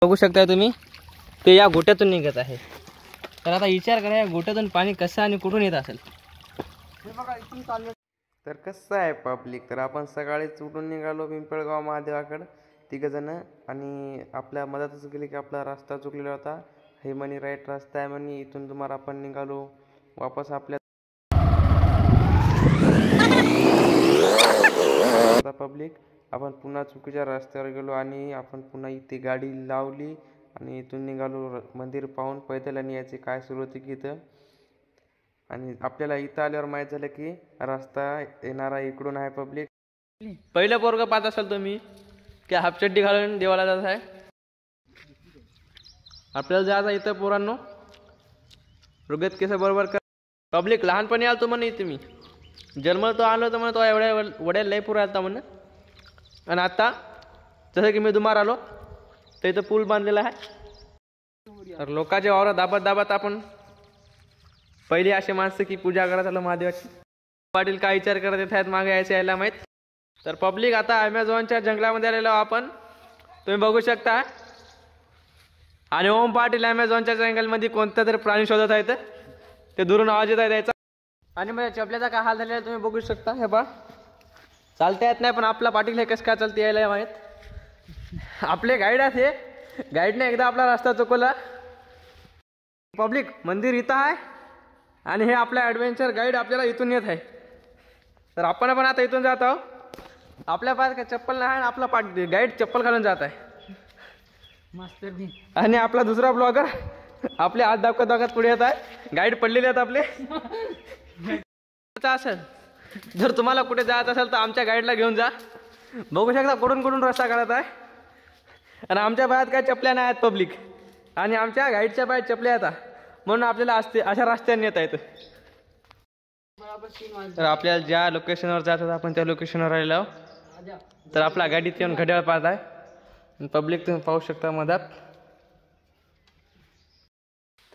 बघू शकता तुम्ही ते या गोट्यातून निघत आहे। तर आता विचार करा या गोट्यातून पाणी कसं आणि कुठून येत असेल। तर कसं आहे पब्लिक, तर आपण सकाळीच उठून निघालो पिंपळगाव महादेवाकडं तिघंजण, आणि आपल्या मदतच गेली की आपला रस्ता चुकलेला होता। हे म्हणे राईट रस्ता आहे म्हणे, इथून तुम्हाला आपण निघालो वापस आपल्या पब्लिक। आपण पुन्हा चुकीच्या रस्त्यावर गेलो आणि आपण पुन्हा इथे गाडी लावली आणि इथून निघालो मंदिर पाहून पैदल, आणि याची काय सुरू होती की इथं, आणि आपल्याला इथं आल्यावर माहीत झालं की रस्ता येणारा इकडून आहे पब्लिक। पहिलं पोरग पाहत असाल तुम्ही की हाफचड्डी घालून देवाला जात आहे। आपल्याला जायचं इथं पोरांनो रुगत केस बरोबर कर। पब्लिक लहानपणी आलतो म्हणे तुम्ही जन्म तो आलो तर म्हणे तो एवढ्या वड्या लय पुरा आलता म्हणे, आणि आता जसं की मी दुमार आलो तर इथं पूल बांधलेला आहे। तर लोकांच्या वावरात दाबत दाबत आपण पहिली असे माणसं की पूजा करत आलो महादेवाची। पाटील काय विचार करत येत आहेत मागे यायचे यायला माहीत। तर पब्लिक आता ॲमेझॉनच्या जंगलामध्ये आलेलो आपण, तुम्ही बघू शकता, आणि ओम पाटील ॲमेझॉनच्या जंगलमध्ये कोणता तरी प्राणी शोधत आहेत, ते दुरून आवाज येत आहे त्याचा। आणि माझ्या चपल्याचा काय हाल झालेला तुम्ही बघू शकता। हे बा चालता येत नाही पण आपला पाटील हे कसं काय चालते यायला माहीत। आपले गाईड आहे, गाईडने एकदा आपला रस्ता चुकवला। पब्लिक मंदिर इथं आहे आणि हे आपला ॲडव्हेंचर गाईड आपल्याला इथून येत आहे। तर आपण पण आता इथून जात आहोत। आपल्या पायात काय चप्पल नाही आणि आपला गाईड चप्पल घालून जात आहे। आणि आपला दुसरा ब्लॉगर आपले हात दाखवत दाखवत पुढे येत आहे। गाईड पडलेले आहेत आपले। असेल जर तुम्हाला कुठे जायचं असेल तर आमच्या गाईडला घेऊन जा। बघू शकता कुठून कुठून रस्ता काढत आहे, आणि आमच्या पायात काय चपल्या नाही आहेत पब्लिक, आणि आमच्या गाईडच्या पायात चपल्या येतात म्हणून आपल्याला अशा रस्त्याने येता येतं। तर आपल्याला ज्या लोकेशनवर जात होतं आपण त्या लोकेशनवर आलेलो आहोत। तर आपला गाडीत येऊन घड्याळ पाहत आहे पब्लिक, तुम्ही पाहू शकता मधात।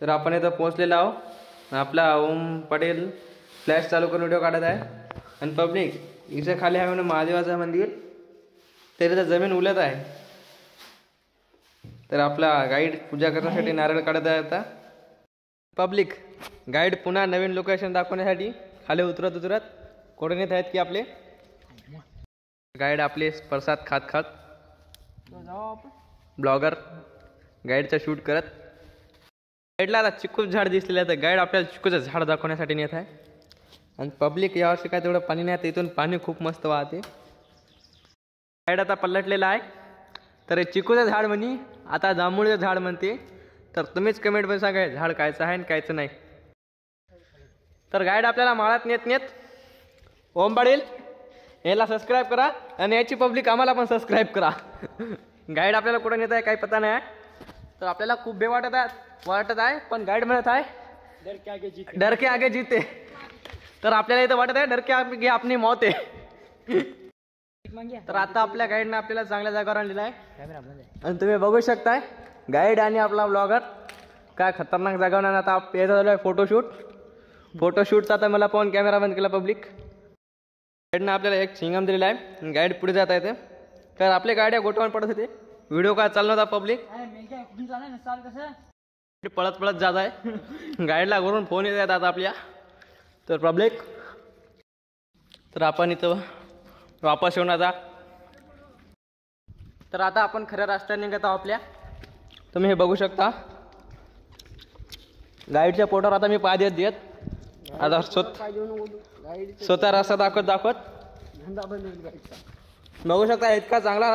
तर आपण इथं पोहोचलेलो आहोत। आपला ओम पटेल फ्लॅश चालू करून व्हिडिओ काढत आहे, आणि पब्लिक इथे खाली आहे म्हणून महादेवाचं मंदिर, तरी तर जमीन उलट आहे। तर आपला गाईड पूजा करण्यासाठी नारळ काढत आहे आता। पब्लिक गाईड पुन्हा नवीन लोकेशन दाखवण्यासाठी खाली उतरत उतरत कोण येत आहेत की आपले गाईड आपले प्रसाद खात खात ब्लॉगर गाईडचा शूट करत। गाईडला आता चिकूचं झाड दिसलेलं आहे, तर गाईड आपल्याला चिकूचं झाड दाखवण्यासाठी नेत आहे। आणि पब्लिक यावर्षी काय तेवढं पाणी नाही, इथून पाणी खूप मस्त वाहते। गाईड आता पलटलेला आहे, तर हे चिकूचं झाड म्हणी आता जांभूळचं झाड म्हणते। तर तुम्हीच कमेंटमध्ये सांगा झाड कायचं आहे आणि कायचं नाही। तर गाईड आपल्याला माळात नेत नेत ओम पाटील याला सबस्क्राईब करा, आणि याची पब्लिक आम्हाला पण सबस्क्राईब करा। गाईड आपल्याला कुठं नेत आहे काही पता नाही आहे। तर आपल्याला खूप भे वाटत आहे, पण गाईड म्हणत आहे डर के आगे जीते। तर आपल्याला इथं वाटत आहे डर के आगे अपनी मौत आहे। तर आता आपल्या गाईडने आपल्याला चांगल्या जागेवर आणलेला आहे, आणि तुम्ही बघू शकताय गाईड आणि आपला ब्लॉगर काय खतरनाक जागावर। आता याचा झालं आहे फोटोशूटचा। आता मला पाहून कॅमेरा बंद केला पब्लिक। गाईडनं आपल्याला एक सिंगम दिलेला आहे, गाईड पुढे जात येते। तर आपले गाड्या गोठवून पडत होते, व्हिडिओ काय चालला होता पब्लिक, पळत पळत जात आहे। गाईडला घरून फोन येत आहेत आता आपल्या। तर पब्लिक तर आपण इथं वापस येऊन आता, तर आता आपण खऱ्या रस्त्याने निघत आहोत आपल्या। तुम्ही हे बघू शकता गाईडच्या पोटावर आता मी पाय देत आता स्वतः रस्ता दाखवत बघू शकता। इतका चांगला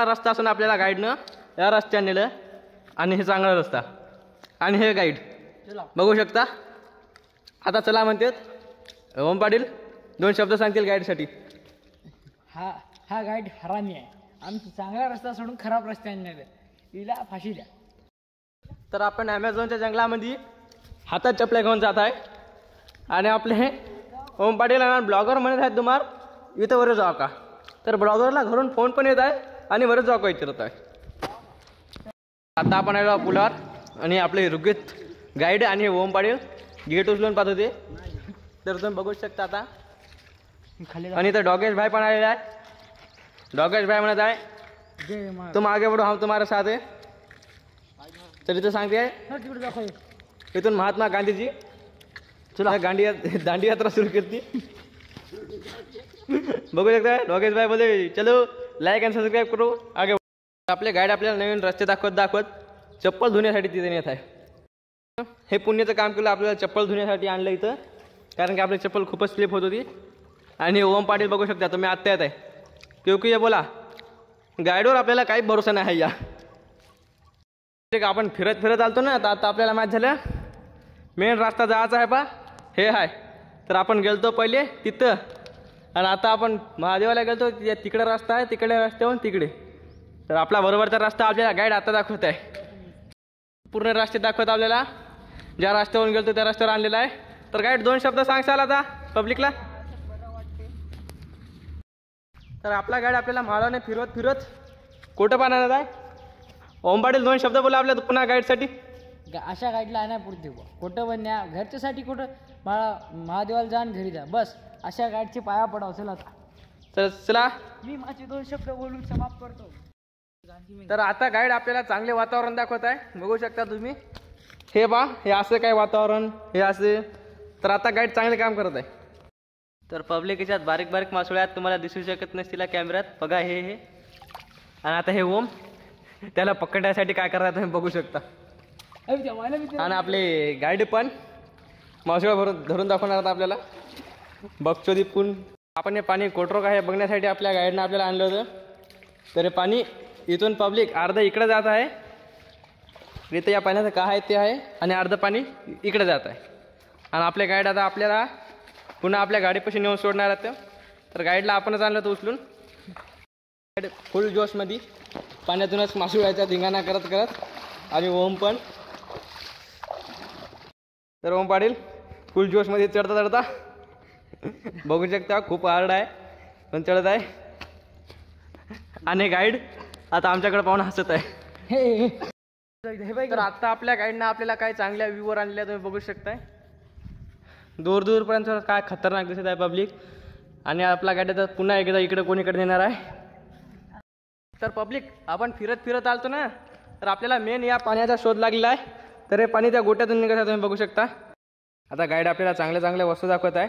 रस्ता असून आपल्याला गाईडनं या रस्त्याने नेलं, आणि हे चांगला रस्ता आणि हे गाईड बघू शकता। आता चला म्हणतात ओम पाटील 2 शब्द सांगतील गाईडसाठी। हा गाईड हरामी आहे, आमचा चांगला रस्ता सोडून खराब रस्त्याने नेलं, हिला फाशी द्या। तर आपण ॲमेझॉनच्या जंगलामध्ये हातात चपल्या घेऊन जात आहे, आणि आपले हे ओम पाटील ब्लॉगर म्हणत आहेत तुम्हाला इथं वर जाऊ का। तर ब्लॉगरला घरून फोन पण येत आहे आणि वर जाऊ का विचारत आहे। आता आपण आलो पुलावर, आणि आपले रुगीत गाईड आणि ओम पाटील गेट उचलून पाहत होते। तर तुम्ही बघू शकता आता, आणि इथं डॉगेश भाई पण आलेला आहे। डॉगेश भाई म्हणत आहे जय मा तुम आगे बढ़ो हम तुम्हारे साथ है. तर इथं सांगते आहे तिकडे दाखव. इथून महात्मा गांधीजी चला दांडी यात्रा सुरू केली. बघू शकता डॉगेश भाई बोले चलो लाईक आणि सबस्क्राईब करू आगे. आपले गाईड आपल्याला नवीन रस्ते दाखवत चप्पल धुण्यासाठी तिथे नेत आहे. हे पुण्याचं काम केलं आपल्याला चप्पल धुण्यासाठी आणलं इथं, कारण की आपली चप्पल खूपच स्लिप होत होती. आणि ओम पाटील बघू शकता तुम्ही आत्ता येत आहे क्योंकि ये बोला गाईडवर आपल्याला काही भरोसा नाही आहे. या आपण फिरत आलतो ना, तर आता आपल्याला माहीत झालं मेन रस्ता जायचा आहे हे आहे. तर आपण गेलतो पहिले तिथं, आणि आता आपण महादेवाला गेलतो तिकडे रस्ता आहे, तिकडे रस्त्याहून तिकडे. तर आपला बरोबरचा रस्ता आपल्याला गाईड आता दाखवत आहे. पूर्ण रस्ते दाखवत आपल्याला ज्या रस्त्यावरून गेलतो त्या रस्त्यावर आणलेला आहे. तर गाईड 2 शब्द सांगशाल आता पब्लिकला. तर आपला गाईड आपल्याला माळाने फिरत कुठं पाहणार आहे. ओम पाटील 2 शब्द बोला आपल्या पुन्हा गाईडसाठी. अशा गाईडला नाही पुरते कुठं पण न्या घरच्यासाठी कुठं महादेवाला जा आणि घरी जा बस. अशा गाईडचे पाया पडाव. चला तर चला मी माझे 2 शब्द बोलून समाप्त करतो. तर आता गाईड आपल्याला चांगले वातावरण दाखवत आहे. बघू शकता तुम्ही हे हे असं काय वातावरण हे असे. तर आता गाईड चांगले काम करत आहे. तर पब्लिक याच्यात बारीक मासोळ्यात तुम्हाला दिसू शकत नसतील कॅमेऱ्यात. बघा हे आणि आता हे ओम त्याला पकडण्यासाठी काय करतात तुम्ही बघू शकता. आणि आपले गाईड पण मासोळ्या धरून दाखवणार आहेत आपल्याला. बगचोदी पून आपण हे पाणी कोटरो का हे बघण्यासाठी आपल्या गाईडनं आपल्याला आणलं होतं. तर हे पाणी इथून पब्लिक अर्ध इकडे जात आहे. इथं या पाण्याचं काय आहे ते आहे, आणि अर्ध पाणी इकडे जात आहे. आणि आपले गाईड आता आपल्याला पुन्हा आपल्या गाडीपाशी नेऊन सोडणार आहेत. तर गाईडला आपणच आणलं होतं उचलून. गाईड फुल जोशमध्ये पाण्यातूनच मासोळ्याचा धिंगाणा करत आणि ओम पण. तर ओम पाटील फुल जोशमध्ये चढता बघू शकता खूप हार्ड आहे पण चढत आहे. आणि गाईड आता आमच्याकडे पाहून हसत आहे. तर आता आपल्या गाईडनं आपल्याला काही चांगल्या व्ह्यूवर आणलेल्या तुम्ही बघू शकताय. दूरपर्यंत काय खतरनाक दिसत आहे पब्लिक. आणि आपला गाडी आता पुन्हा एकदा इकडे कोणीकडे नेणार आहे. तर पब्लिक आपण फिरत आलतो ना, तर आपल्याला मेन या पाण्याचा शोध लागलेला आहे. तर हे पाणी त्या गोट्यातून निघत आहे तुम्ही बघू शकता. आता गाईड आपल्याला चांगल्या वस्तू दाखवत आहे.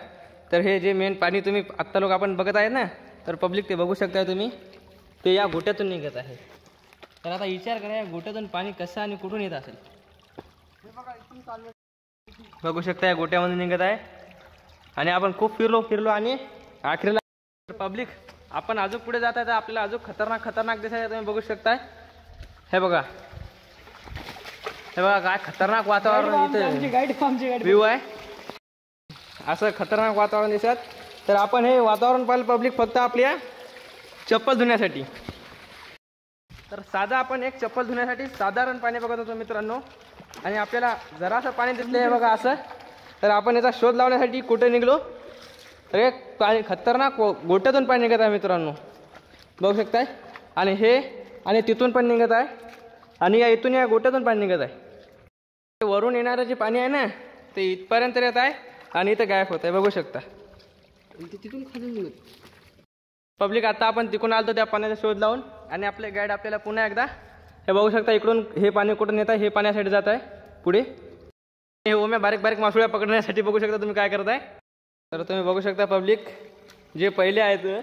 तर हे जे मेन पाणी तुम्ही आत्ता लोक आपण बघत आहेत ना, तर पब्लिक ते बघू शकताय तुम्ही ते या गोट्यातून निघत आहे. तर आता विचार करा या गोट्यातून पाणी कसं आणि कुठून येत असेल. बघू शकता या गोट्यामधून निघत आहे. आणि आपण खूप फिरलो आणि अखेरला पब्लिक आपण अजून पुढे जात आहे तर आपल्याला अजून खतरनाक दिसत आहे तुम्ही बघू शकताय. हे बघा काय खतरनाक वातावरण इथे व्ह्यू आहे. असं खतरनाक वातावरण दिसत. तर आपण हे वातावरण पाहिलं पब्लिक फक्त आपल्या चप्पल धुण्यासाठी. तर साधा आपण एक चप्पल धुण्यासाठी साधारण पाणी बघत होतो मित्रांनो. आणि आपल्याला जरासं पाणी दिसलं आहे बघा असं. तर आपण याचा शोध लावण्यासाठी कुठे निघलो तर एक पाणी खतरनाक गोट्यातून पाणी निघत आहे मित्रांनो बघू शकताय. आणि तिथून पण निघत आहे. आणि इथून या गोट्यातून पाणी निघत आहे. वरून येणारं जे पाणी आहे ना ते इथपर्यंत येत आहे आणि इथं गायब होत आहे बघू शकता. तिथून खाली निघत पब्लिक. आता आपण तिकडून आलतो त्या पाण्याचा शोध लावून. आणि आपले गाईड आपल्याला पुन्हा एकदा हे बघू शकता इकडून हे पाणी कुठून येत आहे हे पाण्यासाठी जात आहे पुढे. हे ओम्या बारीक मासोळ्या पकडण्यासाठी बघू शकता तुम्ही काय करत आहे. तर तुम्ही बघू शकता पब्लिक जे पहिले आहेत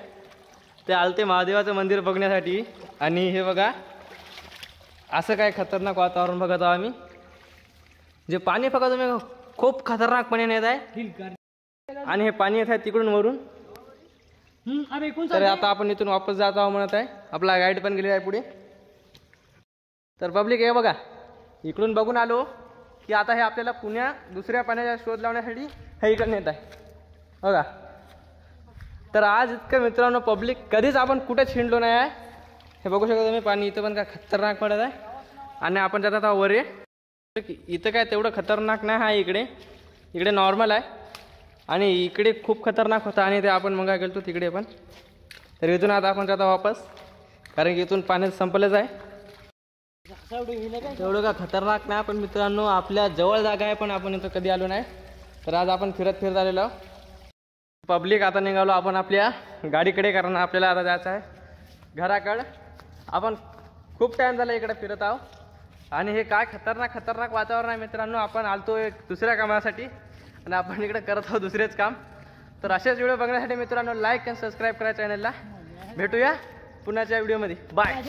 ते आलते महादेवाचं मंदिर बघण्यासाठी. आणि हे बघा असं काय खतरनाक वातावरण बघत आहोत आम्ही. जे पाणी बघा तुम्ही खूप खतरनाक पाणी येत आहे. आणि हे पाणी येत आहे तिकडून वरून. तर आता आपण इथून वापस जात आहोत म्हणत आहे. आपला गाईड पण गेलेला आहे पुढे. तर पब्लिक हे बघा इकडून बघून आलो की आता हे आपल्याला दुसऱ्या पाण्याचा शोध लावण्यासाठी हे इकडे नेत आहे बघा. तर आज इतकं मित्रांनो पब्लिक कधीच आपण कुठे छिंडलो नाही आहे. हे बघू शकता तुम्ही पाणी इथं पण काय खतरनाक पडत आहे. आणि आपण जातात आहोत वर. इथं काय तेवढं खतरनाक नाही आहे. इकडे नॉर्मल आहे. आणि इकडे खूप खतरनाक होता. आणि ते आपण मग गेलो तिकडे पण. तर इथून आता आपण जाता वापस कारण की इथून पाणी संपलंच आहे. तेवढं का खतरनाक नाही पण मित्रांनो आपल्या जवळ जागा आहे पण आपण इथं कधी आलो नाही. तर आज आपण फिरत आलेलो पब्लिक. आता निघालो आपण आपल्या गाडीकडे कारण आपल्याला आता जायचं आहे घराकडं. आपण खूप टाइम झाला इकडे फिरत आहोत आणि हे काय खतरनाक वातावरण आहे मित्रांनो. आपण आलतो एक दुसऱ्या कामासाठी आणि आपण इकडे करत आहोत दुसरेच काम. तर असेच व्हिडिओ बघण्यासाठी मित्रांनो लाईक आणि सबस्क्राईब करा चॅनलला. भेटूया पुण्याच्या व्हिडिओमध्ये. बाय.